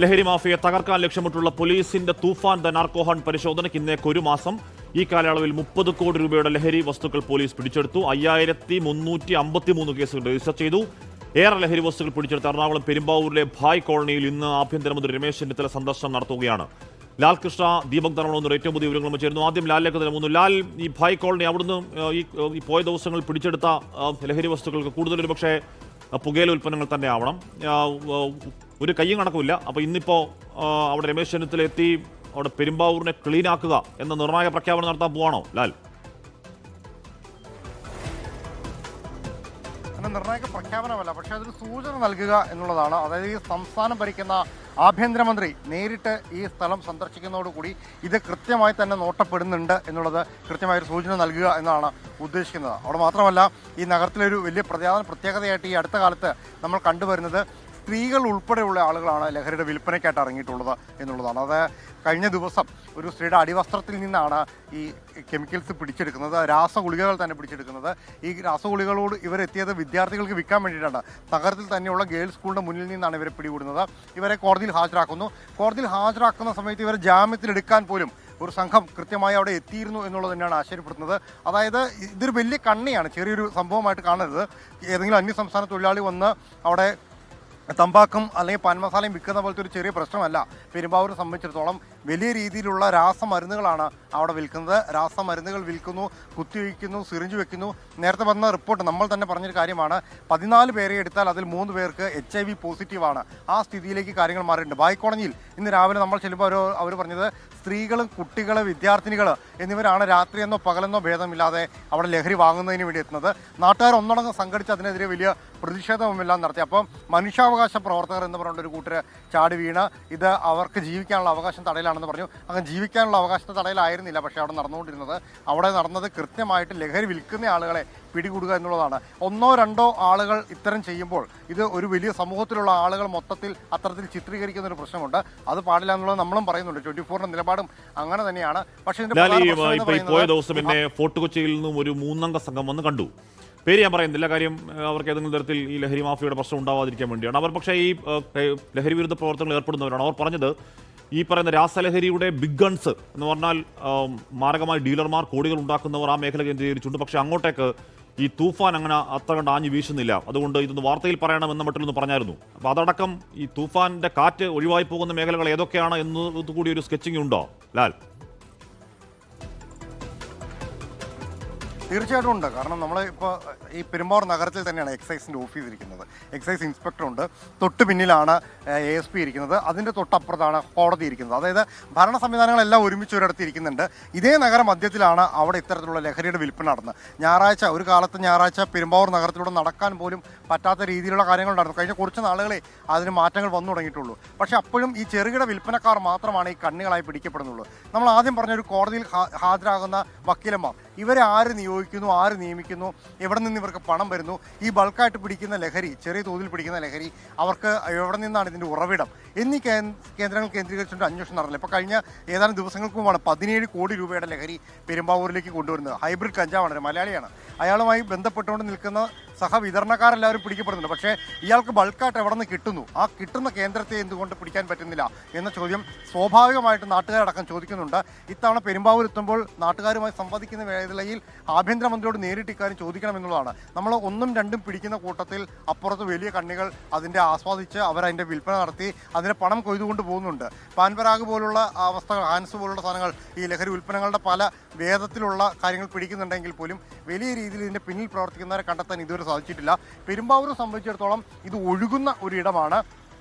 ലഹരി മാഫിയെ തകർക്കാൻ ലക്ഷ്യമിട്ടുള്ള പോലീസിന്റെ തൂഫാൻ ദ നാർക്കോ ഹണ്ട് പരിശോധനയ്ക്ക് ഇന്നേക്ക് ഒരു മാസം. ഈ കാലയളവിൽ 30 കോടി രൂപയുടെ ലഹരി വസ്തുക്കൾ പോലീസ് പിടിച്ചെടുത്തു. 5353 കേസുകൾ രജിസ്റ്റർ ചെയ്തു. ഏറെ ലഹരി വസ്തുക്കൾ പിടിച്ചെടുത്ത എറണാകുളം പെരുമ്പാവൂരിലെ ഭായ് കോളനിയിൽ ഇന്ന് ആഭ്യന്തരമന്ത്രി രമേശ് ചെന്നിത്തല സന്ദർശനം നടത്തുകയാണ്. ലാൽകൃഷ്ണ, ദീപക് ധർമ്മ ഏറ്റവും പുതിയ വിവരങ്ങൾ ചേരുന്നു. ആദ്യം ലാലിലേക്ക് നൽകുന്നു. ലാൽ, ഈ ഭായ് കോളനി അവിടുന്ന് ഈ പോയ ദിവസങ്ങൾ പിടിച്ചെടുത്ത ലഹരി വസ്തുക്കൾക്ക് കൂടുതലൊരു പക്ഷേ പുകയില ഉൽപ്പന്നങ്ങൾ തന്നെ ആവണം. ഒരു കയ്യും കണക്കുമില്ല. അപ്പോൾ ഇന്നിപ്പോൾ അവിടെ രമേശ് ചെന്നിത്തല എത്തി അവിടെ പെരുമ്പാവൂരിനെ ക്ലീനാക്കുക എന്ന നിർണായക പ്രഖ്യാപനം നടത്താൻ പോവാണോ ലാൽ? നിർണായക പ്രഖ്യാപനമല്ല, പക്ഷേ അതൊരു സൂചന നൽകുക എന്നുള്ളതാണ്. അതായത് ഈ സംസ്ഥാനം ഭരിക്കുന്ന ആഭ്യന്തരമന്ത്രി നേരിട്ട് ഈ സ്ഥലം സന്ദർശിക്കുന്നതോടുകൂടി ഇത് കൃത്യമായി തന്നെ നോട്ടപ്പെടുന്നുണ്ട് എന്നുള്ളത് കൃത്യമായൊരു സൂചന നൽകുക എന്നാണ് ഉദ്ദേശിക്കുന്നത്. അവിടെ മാത്രമല്ല, ഈ നഗരത്തിലൊരു വലിയ പ്രത്യേകതയായിട്ട് ഈ അടുത്ത കാലത്ത് നമ്മൾ കണ്ടുവരുന്നത് സ്ത്രീകൾ ഉൾപ്പെടെയുള്ള ആളുകളാണ് ലഹരിയുടെ വിൽപ്പനയ്ക്കായിട്ട് ഇറങ്ങിയിട്ടുള്ളത് എന്നുള്ളതാണ്. അത് കഴിഞ്ഞ ദിവസം ഒരു സ്ത്രീയുടെ അടിവസ്ത്രത്തിൽ നിന്നാണ് ഈ കെമിക്കൽസ് പിടിച്ചെടുക്കുന്നത്, രാസഗുളികകൾ തന്നെ പിടിച്ചെടുക്കുന്നത്. ഈ രാസഗുളികളോട് ഇവരെത്തിയത് വിദ്യാർത്ഥികൾക്ക് വിൽക്കാൻ വേണ്ടിയിട്ടാണ്. നഗരത്തിൽ തന്നെയുള്ള ഗേൾസ് സ്കൂളിൻ്റെ മുന്നിൽ നിന്നാണ് ഇവരെ പിടികൂടുന്നത്. ഇവരെ കോടതിയിൽ ഹാജരാക്കുന്നു. കോടതിയിൽ ഹാജരാക്കുന്ന സമയത്ത് ഇവരെ ജാമ്യത്തിലെടുക്കാൻ പോലും ഒരു സംഘം കൃത്യമായി അവിടെ എത്തിയിരുന്നു എന്നുള്ളത് തന്നെയാണ് ആശ്ചര്യപ്പെടുന്നത്. അതായത് ഇതൊരു വലിയ കണ്ണിയാണ്, ചെറിയൊരു സംഭവമായിട്ട് കാണരുത്. ഏതെങ്കിലും അന്യസംസ്ഥാന തൊഴിലാളി വന്ന് അവിടെ തമ്പാക്കും അല്ലെങ്കിൽ പാൻ മസാലയും വിൽക്കുന്ന പോലത്തെ ഒരു ചെറിയ പ്രശ്നമല്ല. പെരുമ്പാവൂരിനെ സംബന്ധിച്ചിടത്തോളം വലിയ രീതിയിലുള്ള രാസമരുന്നുകളാണ് അവിടെ വിൽക്കുന്നത്. രാസമരുന്നുകൾ വിൽക്കുന്നു, കുത്തിവയ്ക്കുന്നു, സിറിഞ്ച് വെക്കുന്നു. നേരത്തെ വന്ന റിപ്പോർട്ട് നമ്മൾ തന്നെ പറഞ്ഞൊരു കാര്യമാണ്. 14 പേരെ എടുത്താൽ അതിൽ 3 പേർക്ക് HIV പോസിറ്റീവാണ്. ആ സ്ഥിതിയിലേക്ക് കാര്യങ്ങൾ മാറിയിട്ടുണ്ട്. ഭായ് കോളനിയിൽ ഇന്ന് രാവിലെ നമ്മൾ ചെല്ലുമ്പോൾ അവർ പറഞ്ഞത് സ്ത്രീകളും കുട്ടികൾ, വിദ്യാർത്ഥിനികൾ എന്നിവരാണ് രാത്രിയെന്നോ പകലെന്നോ ഭേദമില്ലാതെ അവിടെ ലഹരി വാങ്ങുന്നതിന് വേണ്ടി എത്തുന്നത്. നാട്ടുകാർ ഒന്നടങ്കം സംഘടിച്ച് അതിനെതിരെ വലിയ പ്രതിഷേധവുമെല്ലാം നടത്തി. അപ്പം മനുഷ്യാവകാശ പ്രവർത്തകർ എന്ന് പറഞ്ഞ ഒരു കൂട്ടർ ചാടി വീണ് ഇത് അവർക്ക് ജീവിക്കാനുള്ള അവകാശം തടയലാണെന്ന് പറഞ്ഞു. അങ്ങനെ ജീവിക്കാനുള്ള അവകാശത്തെ തടയലായിരുന്നില്ല പക്ഷേ അവിടെ നടന്നുകൊണ്ടിരുന്നത്. അവിടെ നടന്നത് കൃത്യമായിട്ട് ലഹരി വിൽക്കുന്ന ആളുകളെ പിടികൂടുക എന്നുള്ളതാണ്. 1-2 ആളുകൾ ഇത്തരം ചെയ്യുമ്പോൾ ഇത് ഒരു വലിയ സമൂഹത്തിലുള്ള ആളുകൾ മൊത്തത്തിൽ അത്തരത്തിൽ ചിത്രീകരിക്കുന്ന ഒരു പ്രശ്നമുണ്ട്. അത് പാടില്ല എന്നുള്ളത് നമ്മളും പറയുന്നുണ്ട്. 24ന്റെ നിലപാടും അങ്ങനെ തന്നെയാണ്. പക്ഷേ പോയ ദിവസം എന്നെ ഫോർട്ട് കൊച്ചിയിൽ നിന്നും ഒരു 3 അംഗ സംഘം വന്ന് കണ്ടു. പേര് ഞാൻ പറയുന്നില്ല, കാര്യം അവർക്ക് ഏതെങ്കിലും തരത്തിൽ ഈ ലഹരി മാഫിയയുടെ പ്രശ്നം ഉണ്ടാവാതിരിക്കാൻ വേണ്ടിയാണ്. അവർ പക്ഷേ ഈ ലഹരി വിരുദ്ധ പ്രവർത്തനങ്ങൾ ഏർപ്പെടുന്നവരാണ്. അവർ പറഞ്ഞത് ഈ പറയുന്ന രാസലഹരിയുടെ ബിഗ് ഗൺസ് എന്ന് പറഞ്ഞാൽ മാരകമായ ഡീലർമാർ, കോടികൾ ഉണ്ടാക്കുന്നവർ ആ മേഖല കേന്ദ്രീകരിച്ചുണ്ട്. പക്ഷേ അങ്ങോട്ടേക്ക് ഈ തൂഫാൻ അങ്ങനെ അത്ര കണ്ട് ആഞ്ഞു വീശുന്നില്ല. അതുകൊണ്ട് ഇതൊന്ന് വാർത്തയിൽ പറയണമെന്ന മട്ടിലൊന്ന് പറഞ്ഞായിരുന്നു. അപ്പോൾ അതടക്കം ഈ തൂഫാന്റെ കാറ്റ് ഒഴിവായി പോകുന്ന മേഖലകൾ ഏതൊക്കെയാണ് എന്നത് കൂടി ഒരു സ്കെച്ചിങ് ഉണ്ടോ ലാൽ? തീർച്ചയായിട്ടും ഉണ്ട്. കാരണം നമ്മൾ ഇപ്പോൾ ഈ പെരുമ്പാവൂർ നഗരത്തിൽ തന്നെയാണ് എക്സൈസിൻ്റെ ഓഫീസ് ഇരിക്കുന്നത്. എക്സൈസ് ഇൻസ്പെക്ടറുണ്ട്. തൊട്ട് പിന്നിലാണ് ASP ഇരിക്കുന്നത്. അതിൻ്റെ തൊട്ടപ്പുറത്താണ് കോടതി ഇരിക്കുന്നത്. അതായത് ഭരണ സംവിധാനങ്ങളെല്ലാം ഒരുമിച്ച് ഒരിടത്ത് ഇരിക്കുന്നുണ്ട്. ഇതേ നഗര മധ്യത്തിലാണ് അവിടെ ഇത്തരത്തിലുള്ള ലഹരിയുടെ വിൽപ്പന നടന്നത്. ഒരു കാലത്ത് ഞായറാഴ്ച പെരുമ്പാവൂർ നഗരത്തിലൂടെ നടക്കാൻ പോലും പറ്റാത്ത രീതിയിലുള്ള കാര്യങ്ങൾ നടന്നു. കഴിഞ്ഞ കുറച്ച് നാളുകളെ അതിന് മാറ്റങ്ങൾ വന്നു തുടങ്ങിയിട്ടുള്ളൂ. പക്ഷേ അപ്പോഴും ഈ ചെറുകിട വിൽപ്പനക്കാർ മാത്രമാണ് ഈ കണ്ണികളായി പിടിക്കപ്പെടുന്നുള്ളൂ. നമ്മൾ ആദ്യം പറഞ്ഞൊരു കോടതിയിൽ ഹാജരാകുന്ന വക്കീലന്മാർ, ഇവരെ ആര് നിയോഗിക്കുന്നു, ആര് നിയമിക്കുന്നു, എവിടെ നിന്ന് ഇവർക്ക് പണം വരുന്നു, ഈ ബൾക്കായിട്ട് പിടിക്കുന്ന ലഹരി, ചെറിയ തോതിൽ പിടിക്കുന്ന ലഹരി അവർക്ക് എവിടെ നിന്നാണ് ഇതിൻ്റെ ഉറവിടം എന്നീ കേന്ദ്രങ്ങൾ കേന്ദ്രീകരിച്ചുകൊണ്ട് അന്വേഷണം നടന്നില്ല. ഇപ്പോൾ കഴിഞ്ഞ ഏതാനും ദിവസങ്ങൾക്ക് മുമ്പാണ് 17 കോടി രൂപയുടെ ലഹരി പെരുമ്പാവൂരിലേക്ക് കൊണ്ടുവരുന്നത്. ഹൈബ്രിഡ് കഞ്ചാവാണ്, ഒരു മലയാളിയാണ്. അയാളുമായി ബന്ധപ്പെട്ടുകൊണ്ട് നിൽക്കുന്ന സഹവിതരണക്കാരെല്ലാവരും പിടിക്കപ്പെടുന്നുണ്ട്. പക്ഷേ ഇയാൾക്ക് ബൾക്കായിട്ട് എവിടെ നിന്ന് കിട്ടുന്നു, ആ കിട്ടുന്ന കേന്ദ്രത്തെ എന്തുകൊണ്ട് പിടിക്കാൻ പറ്റുന്നില്ല എന്ന ചോദ്യം സ്വാഭാവികമായിട്ട് നാട്ടുകാരടക്കം ചോദിക്കുന്നുണ്ട്. ഇത്തവണ പെരുമ്പാവൂർ എത്തുമ്പോൾ നാട്ടുകാരുമായി സംവദിക്കുന്ന വേളയിൽ ആഭ്യന്തരമന്ത്രിയോട് നേരിട്ട് ഇക്കാര്യം ചോദിക്കണമെന്നുള്ളതാണ്. നമ്മൾ 1ഉം 2ഉം പിടിക്കുന്ന കൂട്ടത്തിൽ അപ്പുറത്ത് വലിയ കണ്ണികൾ അതിൻ്റെ ആസ്വാദിച്ച് അവരതിൻ്റെ വിൽപ്പന നടത്തി അതിൻ്റെ പണം കൊയ്തുകൊണ്ട് പോകുന്നുണ്ട്. പാൻപരാഗ് പോലുള്ള അവസ്ഥകൾ, ഹാൻസ് പോലുള്ള സാധനങ്ങൾ, ഈ ലഹരി ഉൽപ്പന്നങ്ങളുടെ പല വേദത്തിലുള്ള കാര്യങ്ങൾ പിടിക്കുന്നുണ്ടെങ്കിൽ പോലും വലിയ രീതിയിൽ ഇതിൻ്റെ പിന്നിൽ പ്രവർത്തിക്കുന്നവരെ കണ്ടെത്താൻ ഇതുവരെ സാധിച്ചിട്ടില്ല. പെരുമ്പാവൂരെ സംബന്ധിച്ചിടത്തോളം ഇത് ഒഴുകുന്ന ഒരിടമാണ്.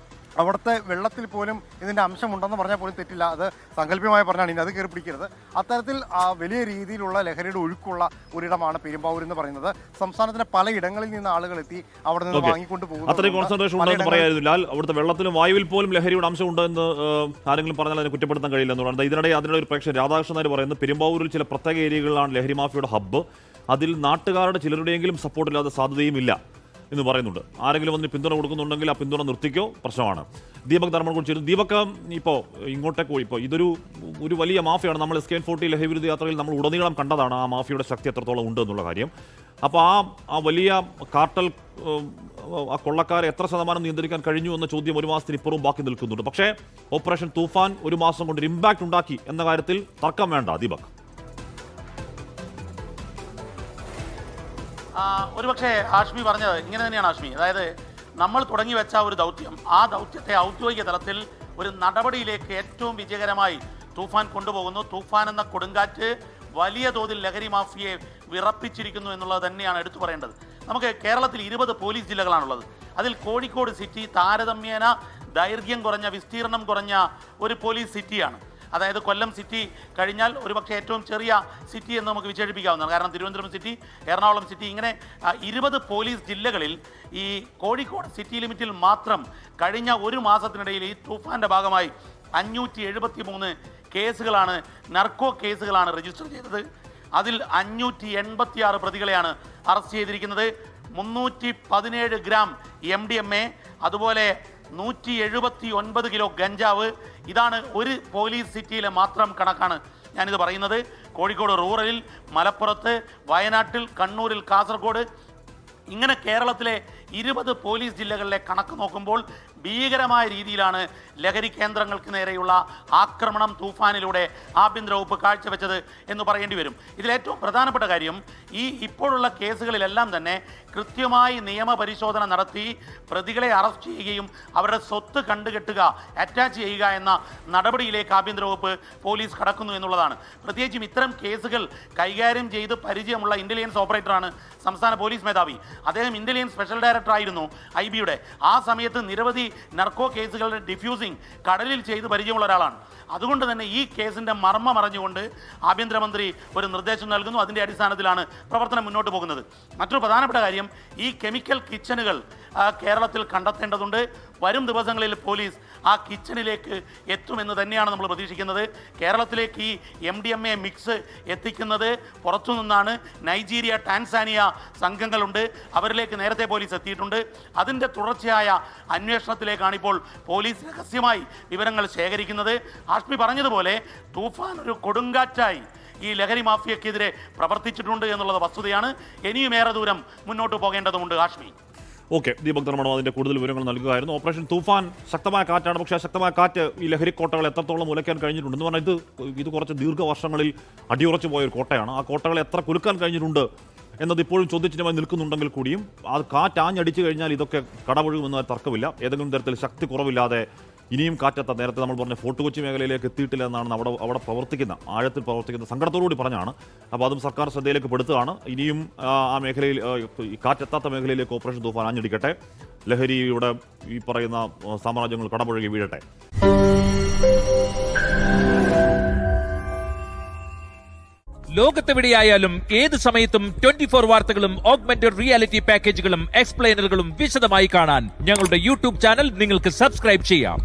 അവിടുത്തെ വെള്ളത്തിൽ പോലും ഇതിൻ്റെ അംശമുണ്ടെന്ന് പറഞ്ഞാൽ പോലും തെറ്റില്ല. അത് സങ്കല്പമായി പറഞ്ഞാണ്, ഇനി അത് കയറി പിടിക്കരുത്. അത്തരത്തിൽ വലിയ രീതിയിലുള്ള ലഹരിയുടെ ഒഴുക്കുള്ള ഒരിടമാണ് പെരുമ്പാവൂർ എന്ന് പറയുന്നത്. സംസ്ഥാനത്തിന്റെ പല ഇടങ്ങളിൽ നിന്ന് ആളുകൾ എത്തി അവിടെ നിന്ന് വാങ്ങിക്കൊണ്ട് പോകുന്നു. അത്രയും കോൺസെൻട്രേഷൻ ഉണ്ടെന്ന് പറയാതില്ല. അവിടുത്തെ വെള്ളത്തിലും വായുവിൽ പോലും ലഹരിയുടെ അംശം ഉണ്ടെന്ന് ആരെങ്കിലും പറഞ്ഞാൽ അതിനെ കുറ്റപ്പെടുത്താൻ കഴിയില്ല എന്നുള്ളതാണ്. അതിനിടെ ഒരു പ്രേക്ഷകൻ രാധാകൃഷ്ണൻ പറയുന്നത് പെരുമ്പാവൂരിൽ ചില പ്രത്യേക ഏരിയകളിലാണ് ലഹരി മാഫിയയുടെ ഹബ്ബ്. അതിൽ നാട്ടുകാരുടെ ചിലരുടെയെങ്കിലും സപ്പോർട്ടില്ലാതെ സാധ്യതയുമില്ല എന്ന് പറയുന്നുണ്ട്. ആരെങ്കിലും അതിന് പിന്തുണ കൊടുക്കുന്നുണ്ടെങ്കിൽ ആ പിന്തുണ നിർത്തിക്കോ, പ്രശ്നമാണ്. ദീപക് ധർമ്മ കുറിച്ച് ദീപക് ഇപ്പോൾ ഇങ്ങോട്ടേക്ക് ഇപ്പോൾ ഇതൊരു വലിയ മാഫിയാണ്. നമ്മൾ SKN40 ലഹരി വിരുദ്ധ യാത്രയിൽ നമ്മൾ ഉടനീളം കണ്ടതാണ് ആ മാഫിയയുടെ ശക്തി എത്രത്തോളം ഉണ്ട് എന്നുള്ള കാര്യം. അപ്പോൾ ആ വലിയ കാർട്ടൽ ആ കൊള്ളക്കാരെ എത്ര ശതമാനം നിയന്ത്രിക്കാൻ കഴിഞ്ഞു എന്ന ചോദ്യം ഒരു മാസത്തിന് ഇപ്പുറവും ബാക്കി നിൽക്കുന്നുണ്ട്. പക്ഷേ ഓപ്പറേഷൻ തൂഫാൻ ഒരു മാസം കൊണ്ട് ഒരു ഇമ്പാക്ട് ഉണ്ടാക്കി എന്ന കാര്യത്തിൽ തർക്കം വേണ്ട. ദീപക്, ഒരുപക്ഷെ ആഷ്മി പറഞ്ഞത് ഇങ്ങനെ തന്നെയാണ് ആഷ്മി. അതായത് നമ്മൾ തുടങ്ങി വെച്ച ഒരു ദൗത്യം, ആ ദൗത്യത്തെ ഔദ്യോഗിക തലത്തിൽ ഒരു നടപടിയിലേക്ക് ഏറ്റവും വിജയകരമായി തൂഫാൻ കൊണ്ടുപോകുന്നു. തൂഫാൻ എന്ന കൊടുങ്കാറ്റ് വലിയ തോതിൽ ലഹരി മാഫിയയെ വിറപ്പിച്ചിരിക്കുന്നു എന്നുള്ളത് തന്നെയാണ് എടുത്തു പറയേണ്ടത്. നമുക്ക് കേരളത്തിൽ 20 പോലീസ് ജില്ലകളാണുള്ളത്. അതിൽ കോഴിക്കോട് സിറ്റി താരതമ്യേന ദൈർഘ്യം കുറഞ്ഞ, വിസ്തീർണം കുറഞ്ഞ ഒരു പോലീസ് സിറ്റിയാണ്. അതായത് കൊല്ലം സിറ്റി കഴിഞ്ഞാൽ ഒരുപക്ഷെ ഏറ്റവും ചെറിയ സിറ്റി എന്ന് നമുക്ക് വിശേഷിപ്പിക്കാവുന്നതാണ്. കാരണം തിരുവനന്തപുരം സിറ്റി, എറണാകുളം സിറ്റി, ഇങ്ങനെ 20 പോലീസ് ജില്ലകളിൽ ഈ കോഴിക്കോട് സിറ്റി ലിമിറ്റിൽ മാത്രം കഴിഞ്ഞ ഒരു മാസത്തിനിടയിൽ ഈ തൂഫാൻ്റെ ഭാഗമായി 573 കേസുകളാണ്, നർക്കോ കേസുകളാണ് രജിസ്റ്റർ ചെയ്തത്. അതിൽ 586 പ്രതികളെയാണ് അറസ്റ്റ് ചെയ്തിരിക്കുന്നത്. 317 ഗ്രാം MDMA, അതുപോലെ 179 കിലോ ഗഞ്ചാവ്. ഇതാണ് ഒരു പോലീസ് സിറ്റിയിലെ മാത്രം കണക്കാണ് ഞാനിത് പറയുന്നത്. കോഴിക്കോട് റൂറലിൽ, മലപ്പുറത്ത്, വയനാട്ടിൽ, കണ്ണൂരിൽ, കാസർഗോഡ്, ഇങ്ങനെ കേരളത്തിലെ 20 പോലീസ് ജില്ലകളിലെ കണക്ക് നോക്കുമ്പോൾ ഭീകരമായ രീതിയിലാണ് ലഹരി കേന്ദ്രങ്ങൾക്ക് നേരെയുള്ള ആക്രമണം തൂഫാനിലൂടെ ആഭ്യന്തര വകുപ്പ് കാഴ്ചവെച്ചത് എന്ന് പറയേണ്ടി വരും. ഇതിലേറ്റവും പ്രധാനപ്പെട്ട കാര്യം, ഈ ഇപ്പോഴുള്ള കേസുകളിലെല്ലാം തന്നെ കൃത്യമായി നിയമപരിശോധന നടത്തി പ്രതികളെ അറസ്റ്റ് ചെയ്യുകയും അവരുടെ സ്വത്ത് കണ്ടുകെട്ടുക, അറ്റാച്ച് ചെയ്യുക എന്ന നടപടിയിലേക്ക് ആഭ്യന്തര വകുപ്പ് പോലീസ് കടക്കുന്നു എന്നുള്ളതാണ്. പ്രത്യേകിച്ചും ഇത്തരം കേസുകൾ കൈകാര്യം ചെയ്ത് പരിചയമുള്ള ഇന്റലിജൻസ് ഓപ്പറേറ്ററാണ് സംസ്ഥാന പോലീസ് മേധാവി. അദ്ദേഹം ഇന്റലിജൻസ് സ്പെഷ്യൽ ഡയറക്ടർ ആയിരുന്നു IB-യുടെ. ആ സമയത്ത് നിരവധി നർക്കോ കേസുകളുടെ ഡിഫ്യൂസിംഗ് കടലിൽ ചെയ്ത് പരിചയമുള്ള ഒരാളാണ്. അതുകൊണ്ട് തന്നെ ഈ കേസിൻ്റെ മർമ്മം അറിഞ്ഞുകൊണ്ട് ആഭ്യന്തരമന്ത്രി ഒരു നിർദ്ദേശം നൽകുന്നു. അതിൻ്റെ അടിസ്ഥാനത്തിലാണ് പ്രവർത്തനം മുന്നോട്ട് പോകുന്നത്. മറ്റൊരു പ്രധാനപ്പെട്ട കാര്യം, ഈ കെമിക്കൽ കിച്ചണുകൾ കേരളത്തിൽ കണ്ടെത്തേണ്ടതുണ്ട്. വരും ദിവസങ്ങളിൽ പോലീസ് ആ കിച്ചണിലേക്ക് എത്തുമെന്ന് തന്നെയാണ് നമ്മൾ പ്രതീക്ഷിക്കുന്നത്. കേരളത്തിലേക്ക് ഈ MDMA മിക്സ് എത്തിക്കുന്നത് പുറത്തു നിന്നാണ്. നൈജീരിയ, ടാൻസാനിയ സംഘങ്ങളുണ്ട്, അവരിലേക്ക് നേരത്തെ പോലീസ് എത്തിയിട്ടുണ്ട്. അതിൻ്റെ തുടർച്ചയായ അന്വേഷണത്തിലേക്കാണ് ഇപ്പോൾ പോലീസ് രഹസ്യമായി വിവരങ്ങൾ ശേഖരിക്കുന്നത്. ആഷ്മി പറഞ്ഞതുപോലെ തൂഫാൻ ഒരു കൊടുങ്കാറ്റായി ഈ ലഹരി മാഫിയക്കെതിരെ പ്രവർത്തിച്ചിട്ടുണ്ട് എന്നുള്ളത് വസ്തുതയാണ്. ഇനിയും ഏറെ ദൂരം മുന്നോട്ട് പോകേണ്ടതുണ്ട്. ആഷ്മി, ഓക്കെ, ദീപക് ധർമ്മടം അതിൻ്റെ കൂടുതൽ വിവരങ്ങൾ നൽകുകയായിരുന്നു. ഓപ്പറേഷൻ തൂഫാൻ ശക്തമായ കാറ്റാണ്. പക്ഷേ ശക്തമായ കാറ്റ് ഈ ലഹരിക്കോട്ടകൾ എത്രത്തോളം ഉലയ്ക്കാൻ കഴിഞ്ഞിട്ടുണ്ട് എന്ന് പറഞ്ഞാൽ ഇത് കുറച്ച് ദീർഘവർഷങ്ങളിൽ അടിയുറച്ചു പോയൊരു കോട്ടയാണ്. ആ കോട്ടകളെ എത്ര കുലുക്കാൻ കഴിഞ്ഞിട്ടുണ്ട് എന്നത് ഇപ്പോഴും ചോദ്യചിഹ്നമായി നിൽക്കുന്നുണ്ടെങ്കിൽ കൂടിയും അത് കാറ്റ് ആഞ്ഞടിച്ചു കഴിഞ്ഞാൽ ഇതൊക്കെ കടപൊഴുകുമെന്ന തർക്കമില്ല. ഏതെങ്കിലും തരത്തിൽ ശക്തി കുറവില്ലാതെ ഇനിയും കാറ്റെത്താൻ, നേരത്തെ നമ്മൾ പറഞ്ഞ ഫോർട്ട് കൊച്ചി മേഖലയിലേക്ക് എത്തിയിട്ടില്ല എന്നാണ് അവിടെ പ്രവർത്തിക്കുന്ന, ആഴത്തിൽ പ്രവർത്തിക്കുന്ന സങ്കടത്തോടുകൂടി പറഞ്ഞാണ്. അപ്പോൾ അതും സർക്കാർ ശ്രദ്ധയിലേക്ക് പെടുത്തുകയാണ്. ഇനിയും ആ മേഖലയിൽ, കാറ്റെത്താത്ത മേഖലയിലേക്ക് ഓപ്പറേഷൻ തൂഫാൻ ആഞ്ഞടിക്കട്ടെ. ലഹരിയുടെ ഈ പറയുന്ന സാമ്രാജ്യങ്ങൾ കടപുഴകി വീഴട്ടെ. ലോകത്തെവിടെയായാലും ഏത് സമയത്തും 24 വാർത്തകളും ഓഗ്മെന്റഡ് റിയാലിറ്റി പാക്കേജുകളും എക്സ്പ്ലെയിനറുകളും വിശദമായി കാണാൻ ഞങ്ങളുടെ YouTube ചാനൽ നിങ്ങൾക്ക് സബ്സ്ക്രൈബ് ചെയ്യാം.